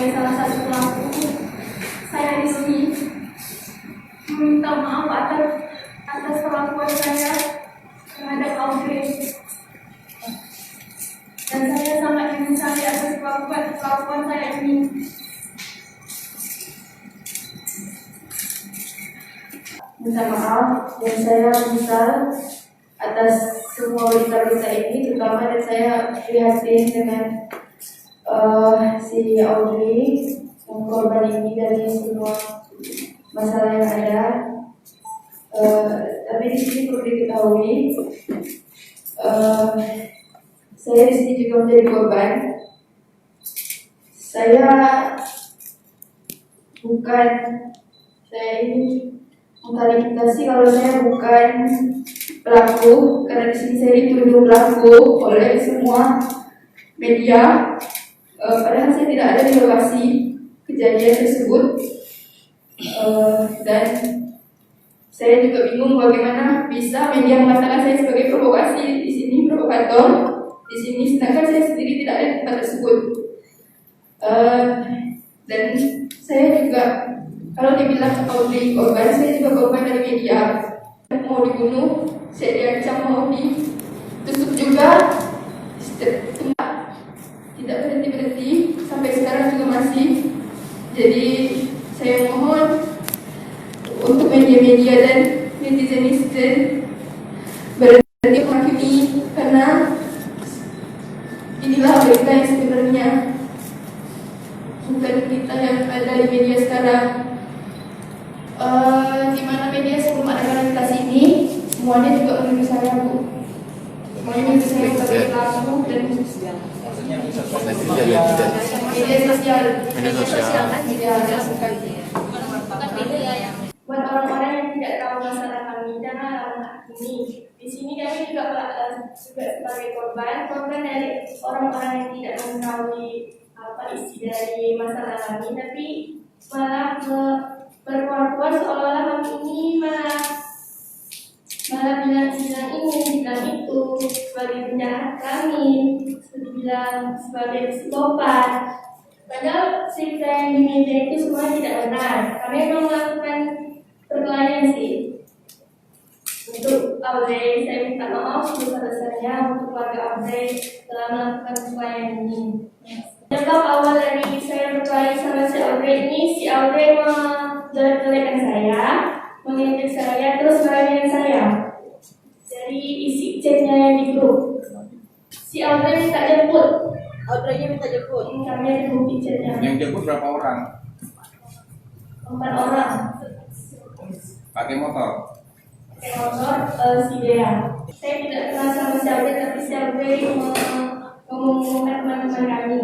sebagai salah satu pelaku, saya di sini meminta maaf atas perlakuan saya terhadap Audrey. Dan saya sangat menyesali atas perlakuan saya ini. Minta maaf dan saya menyesal atas semua berita-berita ini, terutama dan saya prihatin dengan si Audrey yang korban ini dari semua masalah yang ada. Tapi di sini perlu diketahui, saya di sini juga menjadi korban. Saya ini mengklarifikasi kalau saya bukan pelaku, karena di sini saya dituduh pelaku oleh semua media. Padahal saya tidak ada di lokasi kejadian tersebut, dan saya juga bingung bagaimana bisa media mengatakan saya sebagai provokasi di sini, provokator di sini, sedangkan saya sendiri tidak ada di tempat tersebut. Dan saya juga, kalau dibilang Audrey korban, saya juga korban dari media. Mau dibunuh, saya diancam mau ditusuk juga, tidak berhenti sampai sekarang juga masih. Jadi saya mohon untuk media-media dan netizen berhenti menghakimi, karena inilah berita yang sebenarnya, bukan berita yang ada di media sekarang. Di mana media sebelum ada klarifikasi ini semuanya juga menuduh saya, Bu. Semuanya menuduh saya sebagai pelaku dan media sosial kan buat orang-orang yang tidak tahu masalah kami, jangan hakimi. Di sini kami juga sebagai korban dari orang-orang yang tidak mengetahui apa isi dari masalah kami, tapi malah berkuar-kuar seolah-olah kami ini malah bilang ini, bilang itu sebagai penjahat kami, dibilang sebagai psikopat. Padahal cerita yang di media itu semua tidak benar. Kami memang melakukan perkelahian sih. Untuk Audrey, saya minta maaf sebesar-besarnya untuk keluarga Audrey telah melakukan perkelahian ini. Sebab awal dari saya berkelahi sama si Audrey ini, si Audrey menjelek-jelekan saya, mengejek saya, terus marahin saya. Dari isi chatnya yang di grup, si Audrey minta jemput. Audrey-nya minta jemput. Kami ada bukti chatnya. Yang jemput berapa orang? 4 orang. Pakai motor? Pakai motor, si Dea. Saya tidak kenal sama si Audrey, tapi si Audrey mengumumkan teman-teman kami.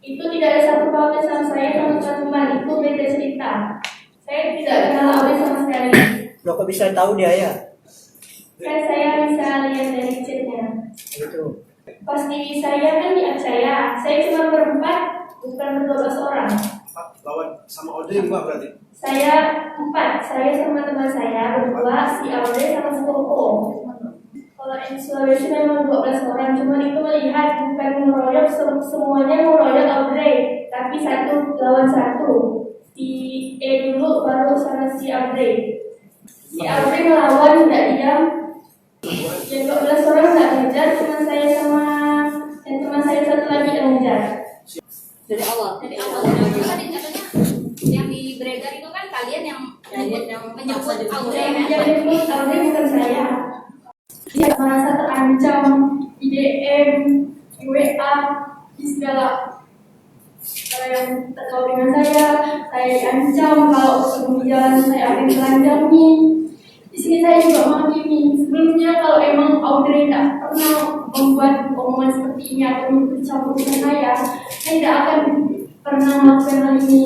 Itu tidak ada satu pautnya sama saya sama teman-teman, itu beda cerita. Saya tidak kenal Audrey sama sekali. Lo kok bisa tahu dia ya? Saya bisa lihat dari chatnya. Itu. Pas di saya kan di saya cuma berempat, bukan 12 orang. Lawan sama Audrey 5 berarti? Saya 4, saya sama teman saya berdua, si Audrey sama si Koko. Kalau di Sulawesi memang 12 orang, cuma itu melihat bukan meroyok semuanya meroyok Audrey, tapi 1 lawan 1. Si dulu baru sama si Audrey. Si Audrey melawan, tidak diam. Yang 12 orang nggak ngejar, cuma saya sama dan teman saya satu lagi yang ngejar. Dari awal itu kan katanya yang di beredar itu kan kalian yang menyebut Audrey kan? Yang menyebut Audrey bukan saya. Dia merasa terancam di DM, di WA, di segala. Kalau yang terkait dengan saya diancam kalau ketemu di jalan saya akan telanjangi. Di sini saya juga menghakimi. Sebelumnya kalau emang Audrey tidak pernah membuat omongan seperti ini atau bercampur dengan saya tidak akan pernah melakukan hal ini.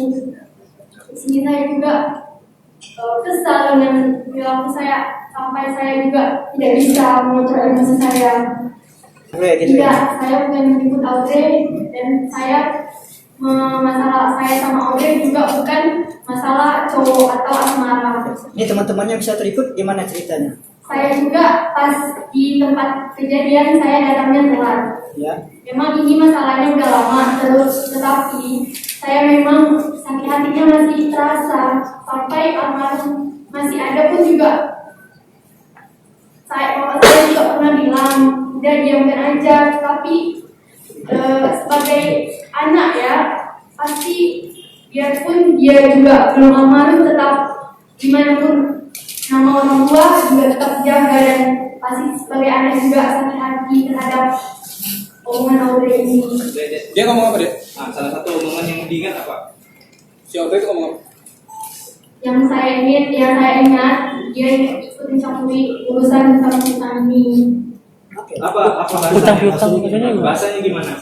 Di sini saya juga kesal dengan perilaku saya, sampai saya juga tidak bisa mengontrol emosi saya. Tidak, saya bukan menyebut Audrey, dan masalah saya sama Audrey juga bukan masalah cowok atau asmara. Ini teman-temannya bisa terikut gimana ceritanya? saya juga pas di tempat kejadian saya datangnya telat. Ya. Memang ini masalahnya udah lama terus, tetapi saya memang sakit hatinya masih terasa sampai almarhum masih ada pun juga. Bapak saya juga pernah bilang udah diamkan aja, tapi sebagai anak ya pasti biarpun dia juga belum almarhum tetap gimana pun nama orang tua juga tetap jaga, dan pasti sebagai anak juga sakit hati terhadap omongan Audrey ini. Dia ngomong apa dia? Nah, salah satu omongan yang diingat apa? Si Audrey itu ngomong apa? Yang saya ingat dia ikut mencampuri urusan sama kami. Apa bahasanya gimana?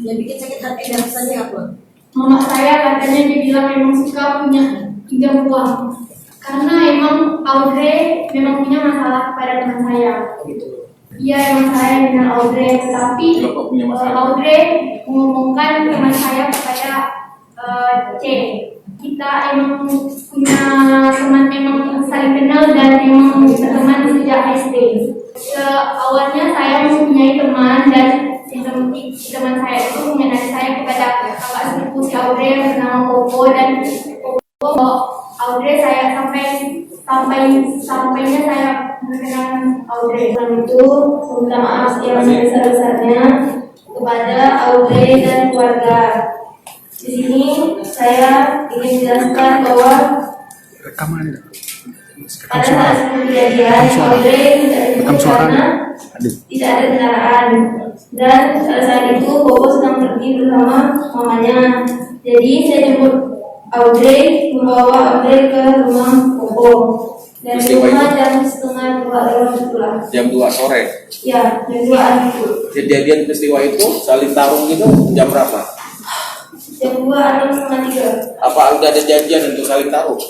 Yang bikin sakit hati rasanya apa? Mama saya katanya dia bilang memang suka punya pinjam uang karena emang Audrey memang punya masalah kepada teman saya. Iya, emang saya dengan Audrey, tetapi Bapak punya masalah. Audrey mengumumkan teman saya kepada C. Kita emang punya teman, memang saling kenal dan memang berteman sejak SD. Awalnya saya mempunyai teman, dan teman saya itu mengenai saya kepada kakak sepupu si Audrey yang bernama Koko, dan Koko Audrey saya sampainya saya mengenal Audrey. Dan itu minta maaf yang sebesar-besarnya kepada Audrey dan keluarga. Di sini saya ingin menjelaskan bahwa pada saat kejadian Audrey tidak ada karena tidak ada kendaraan, dan pada saat itu Bobo sedang pergi bersama mamanya. Jadi saya jemput Audrey, membawa Audrey ke rumah Bobo, dan di rumah jam setengah 2 itulah. Jam 2 sore. Ya, jam 2-an itu. Kejadian peristiwa itu saling tarung gitu jam berapa? Jam 2 atau setengah 3. Apa udah ada janjian untuk saling tarung?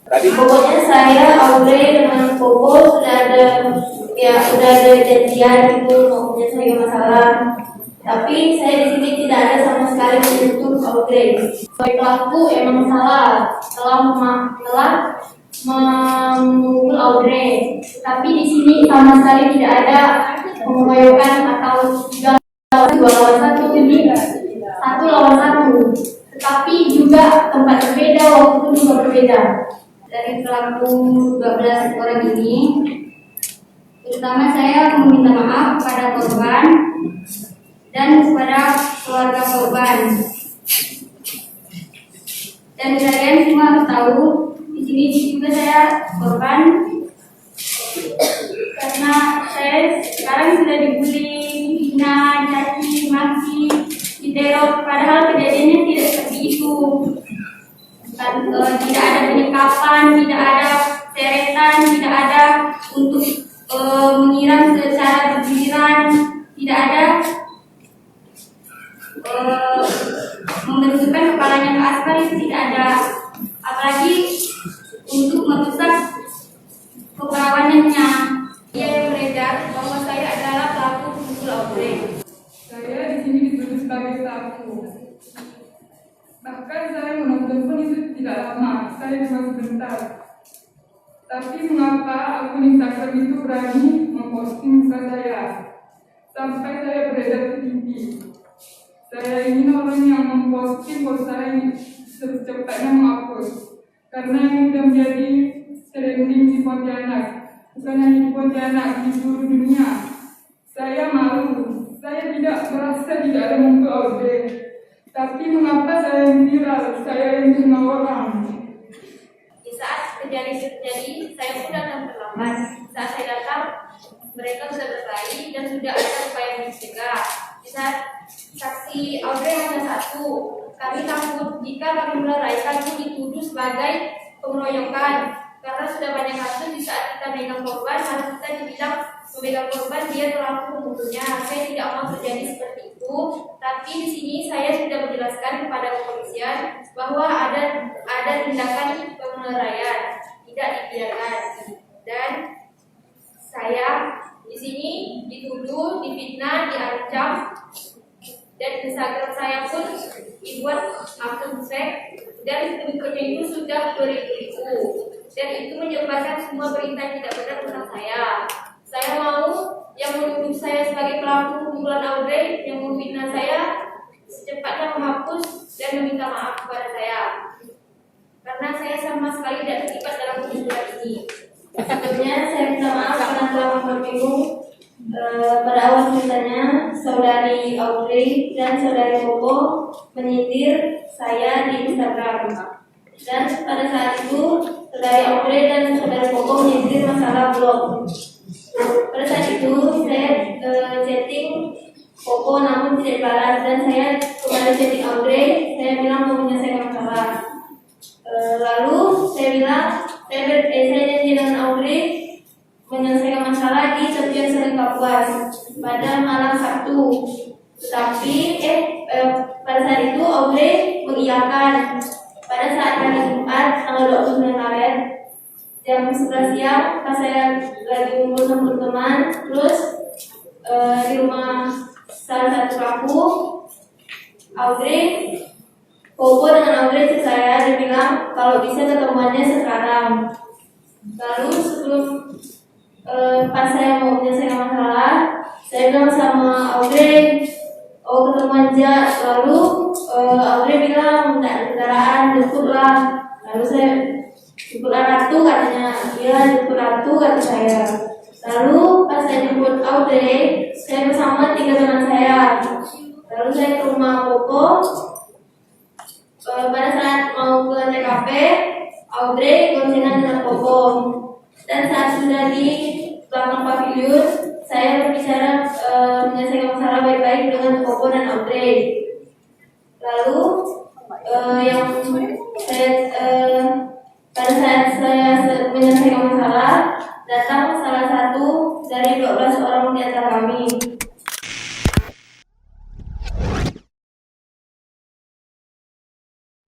Tadi Pokoknya saya, Audrey dengan Bobo sudah ada janjian itu, pokoknya saya masalah. Tapi saya di sini tidak ada sama sekali menyentuh Audrey. Sebagai pelaku emang telah memukul Audrey. Tapi di sini sama sekali tidak ada mengeroyokan atau 2 lawan 1, jadi 1 lawan 1. Tetapi juga tempat berbeda, waktu juga berbeda. Dari pelaku 12 orang ini, terutama saya meminta maaf kepada korban dan kepada keluarga korban. Dan kalian semua harus tahu, di sini juga saya korban karena saya sekarang sudah dibully, dihina, caci, maki, diteror. Padahal kejadiannya tidak seperti itu. Tidak ada penyekapan, tidak ada seretan, tidak ada untuk menyiram secara bergiliran, tidak ada membenturkan kepalanya ke aspal, itu tidak ada. Apalagi untuk merusak keperawanannya. Dia yang beredar bahwa saya adalah pelaku pemukul Audrey. Saya di sini dituduh sebagai pelaku. Bahkan saya menonton pun itu tidak lama, saya cuma sebentar. Tapi mengapa akun Instagram itu berani memposting muka saya sampai saya beredar ke TV? Saya ingin orang yang memposting foto saya secepatnya menghapus, karena ini sudah menjadi trending di Pontianak. Bukan hanya di Pontianak, di seluruh dunia. Saya malu, saya tidak merasa tidak ada memukul Audrey. Tapi mengapa saya yang viral, saya yang dikenal orang? Di saat kejadian terjadi, saya pun datang terlambat. Saat saya datang, mereka sudah berkelahi dan sudah ada upaya mencegah. Di saat saksi Audrey hanya 1, kami takut jika kami meleraikan itu dituduh sebagai pengeroyokan. Karena sudah banyak kasus di saat kita megang korban, harus kita dibilang memegang korban dia pelaku pembunuhnya. Saya tidak mau terjadi seperti itu, tapi di sini saya sudah menjelaskan kepada kepolisian bahwa ada tindakan pengeleraian tidak dibiarkan, dan saya di sini dituduh, difitnah, diancam, dan Instagram saya pun dibuat akun fake, dan berikutnya itu sudah beribu-ribu. dan itu menyebarkan semua berita yang tidak benar tentang saya. Saya mau yang menuduh saya sebagai pelaku pembunuhan Audrey, yang memfitnah saya, secepatnya menghapus dan meminta maaf kepada saya. Karena saya sama sekali tidak terlibat dalam pembunuhan ini. Sebelumnya saya minta maaf karena telah memperbingung. Pada awal ceritanya, saudari Audrey dan saudari Bobo menyindir saya di Instagram. Dan pada saat itu, saudari Audrey dan saudari Bobo menyindir masalah blog. Pada saat itu, saya chatting Bobo namun tidak balas, dan saya kembali chatting Audrey. Saya bilang mau menyelesaikan masalah. Lalu saya bilang saya janji dengan Audrey menyelesaikan masalah di tepian Sering Kapuas pada malam Sabtu. Tetapi pada saat itu Audrey mengiyakan. Pada saat hari Jumat tanggal 29 Maret jam 11 siang, pas saya lagi ngumpul sama teman, terus di rumah salah satu aku, Audrey, Bobo dengan Audrey ke saya, dia bilang kalau bisa ketemuannya sekarang. Lalu sebelum pas saya mau menyelesaikan masalah, saya bilang sama Audrey, oh ketemuan aja. Lalu Audrey bilang tidak ada kendaraan, jemputlah. Lalu saya jemputlah Ratu, katanya. Iya, jemput Ratu, kata saya. Lalu pas saya jemput Audrey, saya bersama 3 teman saya. Lalu saya ke rumah Bobo. Pada saat mau ke TKP, Audrey goncengan dengan Bobo. Dan saat sudah di belakang pavilion, saya berbicara menyelesaikan masalah baik-baik dengan Bobo dan Audrey. Lalu yang